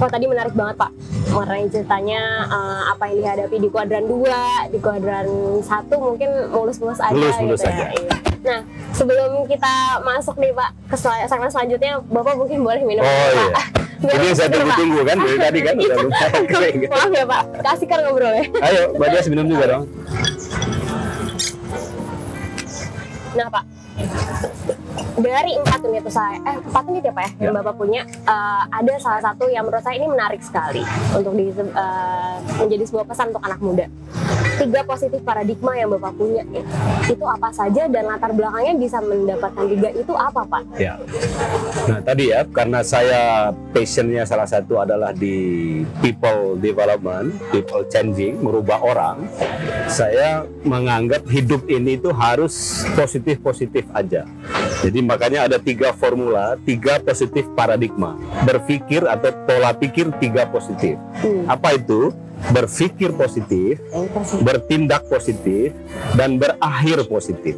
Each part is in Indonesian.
Oh, tadi menarik banget Pak, mengenai ceritanya apa yang dihadapi di kuadran 2, di kuadran 1 mungkin mulus-mulus aja Mulus-mulus gitu aja. ya. Iya. Nah, sebelum kita masuk nih Pak ke segmen selanjutnya, Bapak mungkin boleh minum. Oh Pak. iya. Biar Ini yang saya seger, Pak. tunggu-tunggu kan dari tadi kan udah lupa. Maaf ya Pak, kasih kan ngobrol ya. Ayo, Mbak Dias minum juga dong. Nah Pak, dari 4 unit usaha, 4 unit ya Pak ya, yang Bapak punya, ada salah satu yang menurut saya ini menarik sekali untuk menjadi sebuah pesan untuk anak muda. 3 positif paradigma yang Bapak punya nih, itu apa saja dan latar belakangnya bisa mendapatkan 3 itu apa Pak? Ya. Nah tadi ya, karena saya passionnya salah satu adalah di people development, people changing, merubah orang. Saya menganggap hidup ini itu harus positif-positif aja. Jadi makanya ada 3 formula, 3 positif paradigma. Berpikir atau pola pikir 3 positif. Apa itu? Berpikir positif, bertindak positif, dan berakhir positif.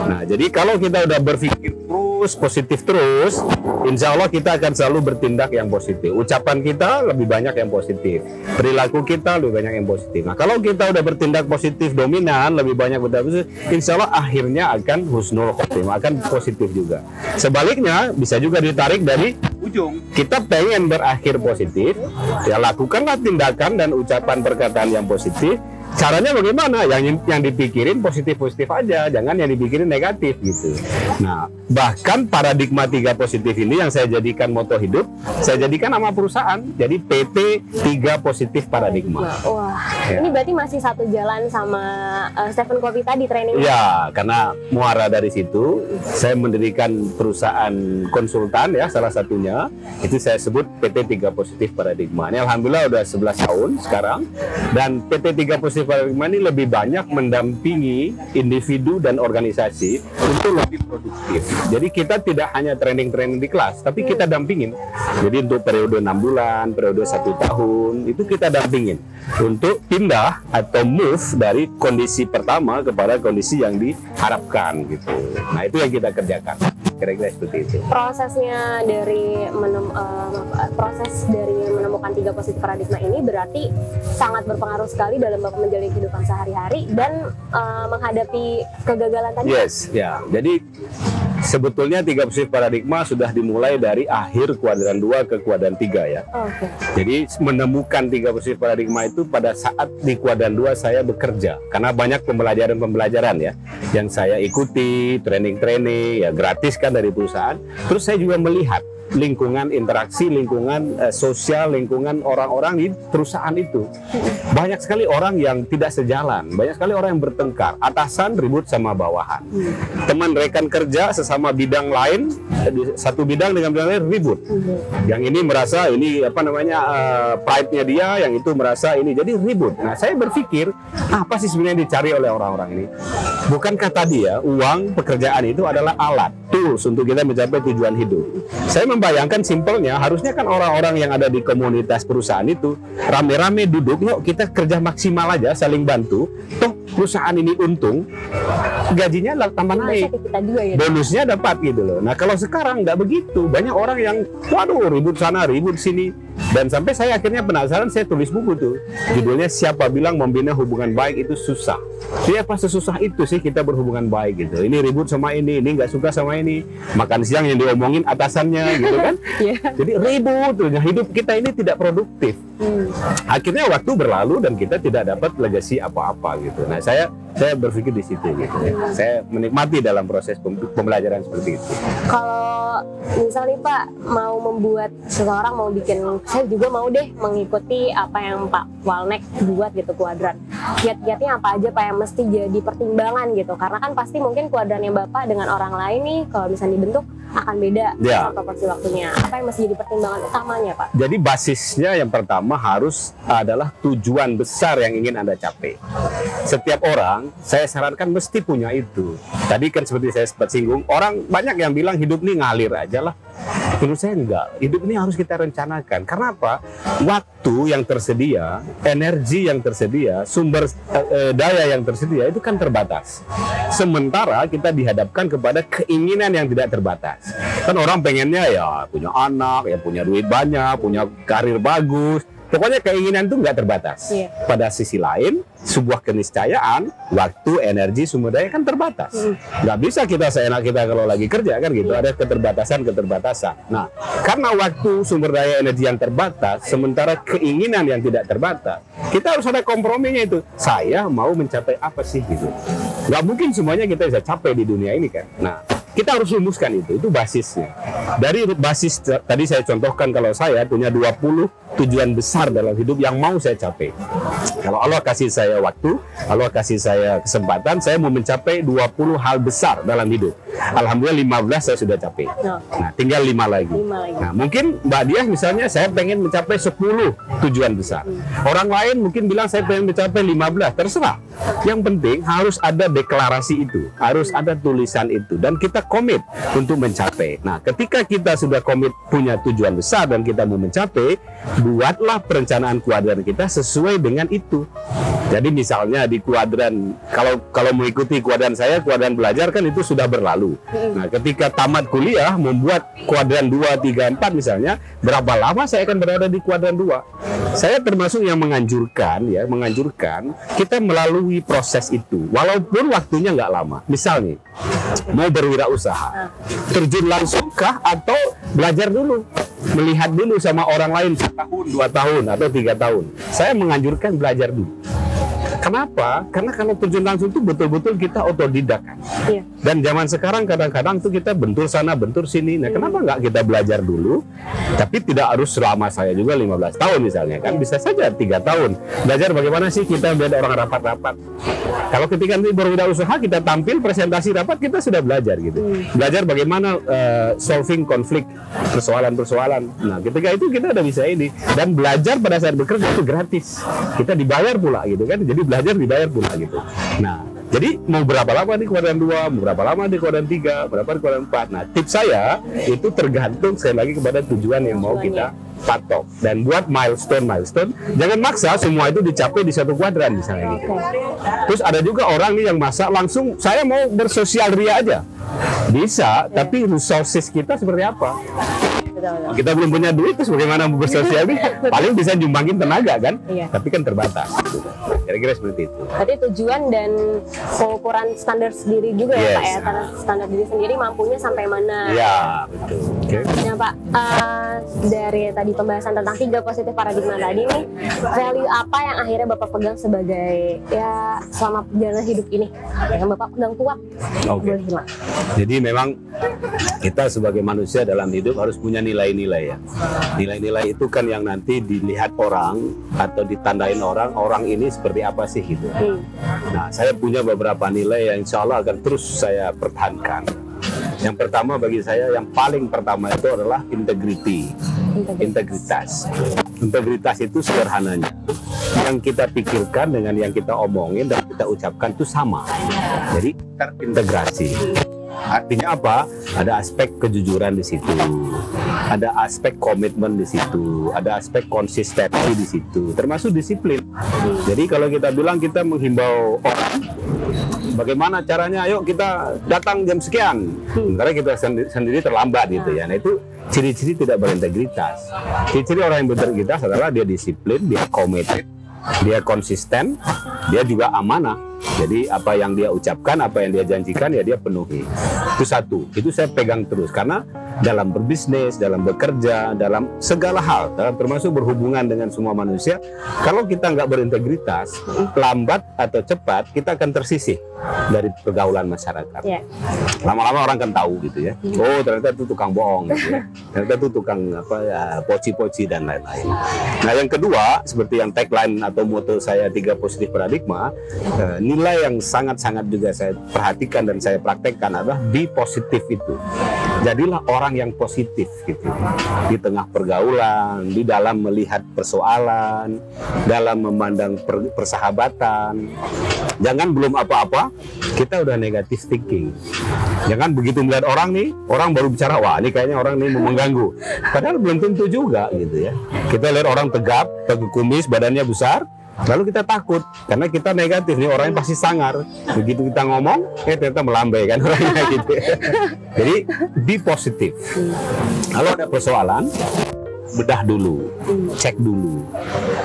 Nah, jadi kalau kita udah berpikir terus, positif terus, insya Allah kita akan selalu bertindak yang positif. Ucapan kita lebih banyak yang positif, perilaku kita lebih banyak yang positif. Nah, kalau kita udah bertindak positif dominan, lebih banyak bertindak positif, insya Allah akhirnya akan husnul khotimah, akan positif juga. Sebaliknya, bisa juga ditarik dari ujung. Kita pengen berakhir positif, ya lakukanlah tindakan dan ucapan perkataan yang positif. Caranya bagaimana? Yang dipikirin positif-positif aja, jangan yang dipikirin negatif gitu. Nah, bahkan paradigma 3 positif ini yang saya jadikan moto hidup, saya jadikan nama perusahaan. Jadi PT 3 positif paradigma. Wah, Ya. ini berarti masih satu jalan sama Stephen Covey tadi training. Ya, karena muara dari situ, saya mendirikan perusahaan konsultan ya, salah satunya itu saya sebut PT 3 positif paradigma. Ini alhamdulillah udah 11 tahun sekarang, dan PT 3 positif paradigma ini lebih banyak mendampingi individu dan organisasi untuk lebih produktif. Jadi kita tidak hanya training-training di kelas, tapi kita dampingin. Jadi untuk periode 6 bulan, periode 1 tahun, itu kita dampingin untuk pindah atau move dari kondisi pertama kepada kondisi yang diharapkan gitu. Nah, itu yang kita kerjakan. Kira-kira seperti itu. Prosesnya dari proses dari menemukan 3 positif paradigma ini berarti sangat berpengaruh sekali dalam Bapak menjalani kehidupan sehari-hari dan menghadapi kegagalan tadi. Yes, ya. Jadi sebetulnya 3 positif paradigma sudah dimulai dari akhir kuadran 2 ke kuadran 3 ya. Oke. Jadi menemukan 3 positif paradigma itu pada saat di kuadran 2 saya bekerja. Karena banyak pembelajaran-pembelajaran ya yang saya ikuti, training-training ya gratis kan dari perusahaan. Terus saya juga melihat lingkungan interaksi, lingkungan sosial, lingkungan orang-orang di perusahaan itu. Banyak sekali orang yang tidak sejalan, banyak sekali orang yang bertengkar, atasan ribut sama bawahan. Teman rekan kerja sesama bidang lain, satu bidang dengan bidang lain ribut. Yang ini merasa ini apa namanya pride-nya dia, yang itu merasa ini, jadi ribut. Nah, saya berpikir apa sih sebenarnya yang dicari oleh orang-orang ini? Bukankah tadi ya uang, pekerjaan itu adalah alat, tools untuk kita mencapai tujuan hidup. Saya membayangkan simpelnya, harusnya kan orang-orang yang ada di komunitas perusahaan itu rame-rame duduk, yuk kita kerja maksimal aja, saling bantu. Toh perusahaan ini untung, gajinya tambah naik, Kita juga, gitu. bonusnya dapat gitu loh. Nah kalau sekarang nggak begitu, banyak orang yang waduh ribut sana ribut sini, dan sampai saya akhirnya penasaran, saya tulis buku tuh, judulnya Siapa Bilang Membina Hubungan Baik Itu Susah. Jadi apa sesusah itu sih kita berhubungan baik gitu? Ini ribut sama ini nggak suka sama ini, makan siang yang diomongin atasannya gitu kan? Jadi ribut, hidup kita ini tidak produktif. Akhirnya waktu berlalu dan kita tidak dapat legasi apa-apa gitu. Nah saya berpikir di situ gitu ya. Saya menikmati dalam proses pembelajaran seperti itu. Kalau misalnya Pak mau membuat seseorang mau bikin, saya juga mau deh mengikuti apa yang Pak Walnek buat gitu kuadran. Kiat-kiatnya apa aja Pak yang mesti jadi pertimbangan gitu? Karena kan pasti mungkin kuadrannya Bapak dengan orang lain nih kalau misalnya dibentuk akan beda proporsi waktunya. Apa yang mesti jadi pertimbangan utamanya Pak? Jadi basisnya yang pertama harus adalah tujuan besar yang ingin Anda capai. Setiap orang, saya sarankan mesti punya itu. Tadi kan seperti saya sempat singgung, orang banyak yang bilang hidup ini ngalir aja lah. Menurut saya enggak. Hidup ini harus kita rencanakan. Karena apa? Waktu yang tersedia, energi yang tersedia, sumber daya yang tersedia itu kan terbatas. Sementara kita dihadapkan kepada keinginan yang tidak terbatas. Kan orang pengennya ya punya anak, ya punya duit banyak, punya karir bagus. Pokoknya keinginan itu nggak terbatas. Iya. Pada sisi lain, sebuah keniscayaan, waktu, energi, sumber daya kan terbatas. Nggak bisa kita seenak kita kalau lagi kerja kan gitu. Ada keterbatasan. Nah, karena waktu, sumber daya, energi yang terbatas, sementara keinginan yang tidak terbatas, kita harus ada komprominya itu. Saya mau mencapai apa sih gitu. Nggak mungkin semuanya kita bisa capai di dunia ini kan. Nah, kita harus rumuskan itu basisnya. Dari basis tadi saya contohkan kalau saya punya 20 tujuan besar dalam hidup yang mau saya capai. Kalau Allah kasih saya waktu, Allah kasih saya kesempatan, saya mau mencapai 20 hal besar dalam hidup. Alhamdulillah 15 saya sudah capai. Nah, tinggal 5 lagi. Nah, mungkin Mbak Diah misalnya saya pengen mencapai 10 tujuan besar. Orang lain mungkin bilang saya pengen mencapai 15, terserah. Yang penting harus ada deklarasi itu, harus ada tulisan itu, dan kita komit untuk mencapai. Nah, ketika kita sudah komit punya tujuan besar dan kita mau mencapai, buatlah perencanaan kuadran kita sesuai dengan itu. Jadi misalnya di kuadran, kalau mengikuti kuadran saya, kuadran belajar kan itu sudah berlalu. Nah, ketika tamat kuliah, membuat kuadran 2, 3, 4 misalnya, berapa lama saya akan berada di kuadran 2? Saya termasuk yang menganjurkan kita melalui proses itu, walaupun waktunya nggak lama. Misalnya, mau berwirausaha, terjun langsung kah atau belajar dulu? Melihat dulu sama orang lain 1 tahun, 2 tahun, atau 3 tahun. Saya menganjurkan belajar dulu. Kenapa? Karena kalau terjun langsung itu betul-betul kita otodidak kan. Iya. Dan zaman sekarang kadang-kadang tuh kita bentur sana, bentur sini. Nah, kenapa nggak kita belajar dulu? Tapi tidak harus selama saya juga 15 tahun misalnya kan. Bisa saja 3 tahun. Belajar bagaimana sih kita beda orang rapat-rapat. Kalau ketika nanti berwirausaha kita tampil presentasi rapat, kita sudah belajar gitu. Belajar bagaimana solving konflik, persoalan-persoalan. Nah, ketika itu kita udah bisa ini. Dan belajar pada saat bekerja itu gratis. Kita dibayar pula gitu kan. Jadi belajar dibayar pula gitu. Nah, jadi mau berapa lama di kuadran 2, mau berapa lama di kuadran 3, berapa di kuadran 4. Nah, tips saya itu tergantung sekali lagi kepada tujuan yang mau kita patok. Dan buat milestone, jangan maksa semua itu dicapai di satu kuadran misalnya gitu. Terus ada juga orang nih yang masa langsung saya mau bersosial ria aja. Bisa, tapi resources kita seperti apa? Kita belum punya duit, terus bagaimana mau bersosial nih? Paling bisa jumbangin tenaga kan, tapi kan terbatas. Kira-kira seperti itu. Berarti tujuan dan pengukuran standar sendiri juga ya Pak ya, standar diri sendiri mampunya sampai mana? Ya betul. Okay. Nah Pak, dari tadi pembahasan tentang 3 positif paradigma tadi nih, value apa yang akhirnya Bapak pegang sebagai ya selama perjalanan hidup ini yang Bapak pegang kuat? Oke. Jadi memang kita sebagai manusia dalam hidup harus punya nilai-nilai ya. Nilai-nilai itu kan yang nanti dilihat orang atau ditandain orang ini seperti apa sih gitu. Nah, saya punya beberapa nilai yang insya Allah akan terus saya pertahankan. Yang pertama bagi saya, yang paling pertama itu adalah integritas. Integritas itu sederhananya, yang kita pikirkan dengan yang kita omongin dan kita ucapkan itu sama. Jadi terintegrasi. Artinya apa? Ada aspek kejujuran di situ, ada aspek komitmen di situ, ada aspek konsistensi di situ, termasuk disiplin. Jadi kalau kita bilang kita menghimbau orang, bagaimana caranya? Ayo kita datang jam sekian, sementara kita sendiri terlambat gitu ya. Nah itu ciri-ciri tidak berintegritas. Ciri-ciri orang yang berintegritas adalah dia disiplin, dia komitmen, dia konsisten, dia juga amanah. Jadi apa yang dia ucapkan, apa yang dia janjikan ya dia penuhi. Itu satu, itu saya pegang terus. Karena dalam berbisnis, dalam bekerja, dalam segala hal, termasuk berhubungan dengan semua manusia, kalau kita nggak berintegritas, lambat atau cepat kita akan tersisih dari pergaulan masyarakat. Lama-lama orang kan tahu gitu ya. Oh ternyata itu tukang bohong gitu ya. Ternyata itu tukang apa ya, poci-poci dan lain-lain. Nah yang kedua, seperti yang tagline atau motto saya 3 positif paradigma, nilai yang sangat-sangat juga saya perhatikan dan saya praktekkan adalah be positif itu. Jadilah orang yang positif gitu. Di tengah pergaulan, di dalam melihat persoalan, dalam memandang persahabatan. Jangan belum apa-apa, kita udah negatif thinking. Jangan begitu melihat orang nih, orang baru bicara, wah ini kayaknya orang ini mau mengganggu. Padahal belum tentu juga gitu ya. Kita lihat orang tegap, teguk kumis, badannya besar, lalu kita takut karena kita negatif nih, orangnya pasti sangar. Begitu kita ngomong, ternyata melambai kan orangnya gitu. Jadi be positif. Kalau ada persoalan, bedah dulu, cek dulu,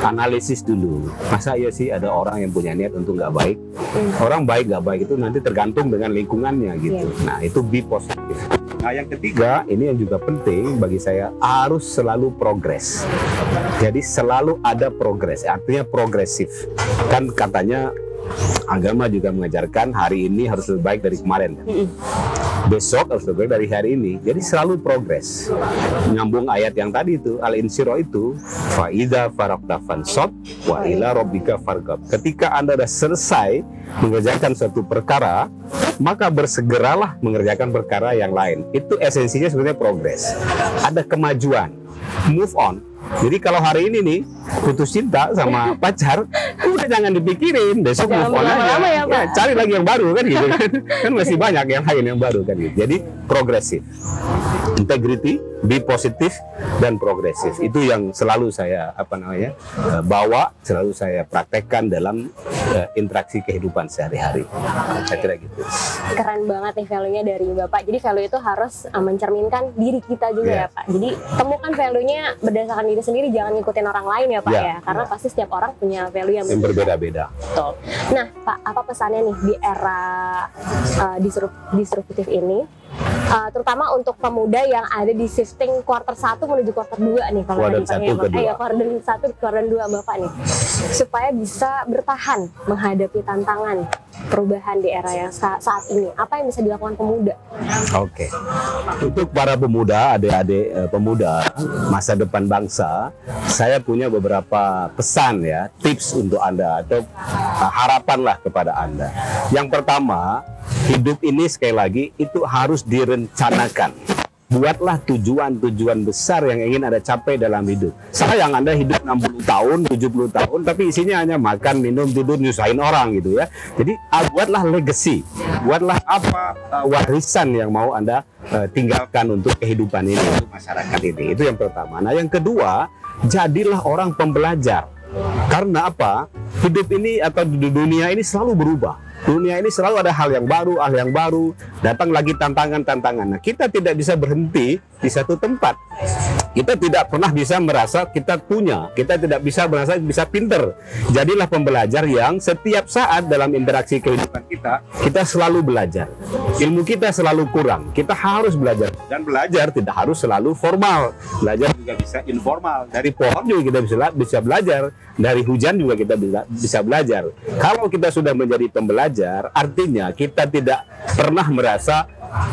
analisis dulu. Masa iya sih ada orang yang punya niat untuk nggak baik? Orang baik nggak baik itu nanti tergantung dengan lingkungannya gitu. Nah itu be positif. Nah yang ketiga, ini yang juga penting bagi saya, harus selalu progres. Jadi selalu ada progres, artinya progresif. Kan katanya agama juga mengajarkan hari ini harus lebih baik dari kemarin. Besok harus lebih baik dari hari ini. Jadi selalu progres. Nyambung ayat yang tadi itu, Al-Insyirah itu, fa idza faraqta fansab wa ila rabbika farghab. Ketika Anda sudah selesai mengerjakan suatu perkara, maka bersegeralah mengerjakan perkara yang lain. Itu esensinya sebenarnya progres. Ada kemajuan, move on. Jadi kalau hari ini nih putus cinta sama pacar, udah jangan dipikirin, besok move on aja. Ya, cari lagi yang baru kan gitu kan. Kan masih banyak yang lain yang baru kan gitu. Jadi progresif. Integrity, be positif dan progresif. Itu yang selalu saya bawa, selalu saya praktekkan dalam interaksi kehidupan sehari-hari. Saya kira gitu. Keren banget nih value-nya dari Bapak. Jadi value itu harus mencerminkan diri kita juga ya Pak. Jadi temukan value-nya berdasarkan diri sendiri, jangan ngikutin orang lain ya Pak ya. Karena pasti setiap orang punya value yang berbeda-beda. Betul. Nah Pak, apa pesannya nih di era disruptif ini? Terutama untuk pemuda yang ada di shifting kuarter 1 menuju kuarter 2 nih, kalau kuarter 1 ke 2. Kuarter 1 kuarter 2 Bapak nih, supaya bisa bertahan menghadapi tantangan perubahan di era yang saat ini. Apa yang bisa dilakukan pemuda? Oke. Untuk para pemuda, adik-adik pemuda masa depan bangsa, saya punya beberapa pesan ya, tips untuk Anda atau harapanlah kepada Anda. Yang pertama, hidup ini sekali lagi itu harus direncanakan. Buatlah tujuan-tujuan besar yang ingin Anda capai dalam hidup. Sayang Anda hidup 60 tahun, 70 tahun, tapi isinya hanya makan, minum, tidur, nyusahin orang gitu ya. Jadi buatlah legacy, buatlah apa warisan yang mau Anda tinggalkan untuk kehidupan ini, untuk masyarakat ini. Itu yang pertama. Nah yang kedua, jadilah orang pembelajar. Karena apa? Hidup ini atau di dunia ini selalu berubah. Dunia ini selalu ada hal yang baru, datang lagi tantangan-tantangan. Nah, kita tidak bisa berhenti di satu tempat. Kita tidak pernah bisa merasa kita punya, kita tidak bisa merasa bisa pinter. Jadilah pembelajar yang setiap saat dalam interaksi kehidupan kita selalu belajar. Ilmu kita selalu kurang, kita harus belajar. Dan belajar tidak harus selalu formal. Belajar juga bisa informal. Dari pohon juga kita bisa belajar. Dari hujan juga kita bisa belajar. Kalau kita sudah menjadi pembelajar, artinya kita tidak pernah merasa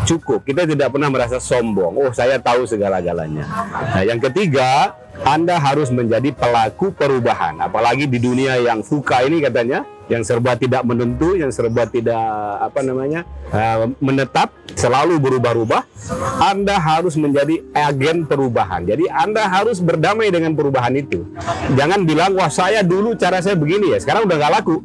cukup. Kita tidak pernah merasa sombong. Oh, saya tahu segala-galanya. Nah, yang ketiga, Anda harus menjadi pelaku perubahan. Apalagi di dunia yang VUCA ini katanya, yang serba tidak menentu, yang serba tidak menetap, selalu berubah-ubah. Anda harus menjadi agen perubahan. Jadi Anda harus berdamai dengan perubahan itu. Jangan bilang, wah saya dulu cara saya begini ya, sekarang udah nggak laku.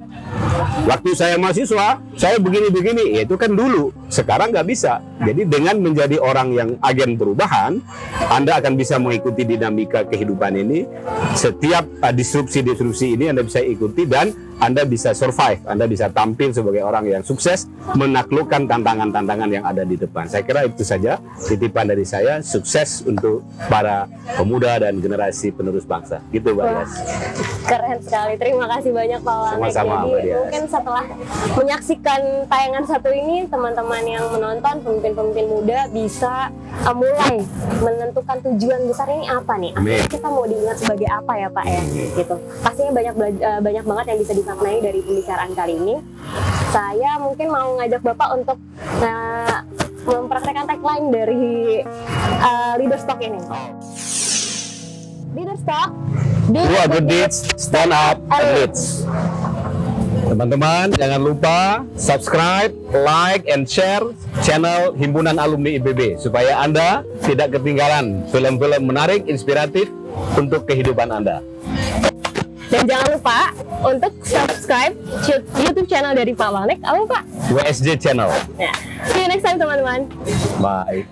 Waktu saya mahasiswa, saya begini-begini, ya itu kan dulu. Sekarang nggak bisa. Jadi dengan menjadi orang yang agen perubahan, Anda akan bisa mengikuti dinamika kehidupan ini. Setiap disrupsi-disrupsi ini Anda bisa ikuti dan Anda bisa survive, Anda bisa tampil sebagai orang yang sukses, menaklukkan tantangan-tantangan yang ada di depan. Saya kira itu saja titipan dari saya, sukses untuk para pemuda dan generasi penerus bangsa. Gitu Mbak Dias. Keren sekali, terima kasih banyak Pak Walnek. Sama-sama, Jadi mungkin setelah menyaksikan tayangan satu ini, teman-teman yang menonton, pemimpin-pemimpin muda bisa mulai menentukan tujuan besar ini apa nih? Akhirnya kita mau diingat sebagai apa ya Pak ya? Gitu. Pastinya banyak banget yang bisa dimaknai dari pembicaraan kali ini. Saya mungkin mau ngajak Bapak untuk mempraktekkan tagline dari Leaders Talk ini. Leaders Talk, do a good deeds, stand up and lead. Teman-teman, jangan lupa subscribe, like, and share channel Himpunan Alumni IPB supaya Anda tidak ketinggalan film-film menarik, inspiratif untuk kehidupan Anda. Dan jangan lupa untuk subscribe YouTube channel dari Pak Walnek, apa Pak? WSJ Channel. Ya. See you next time teman-teman. Bye.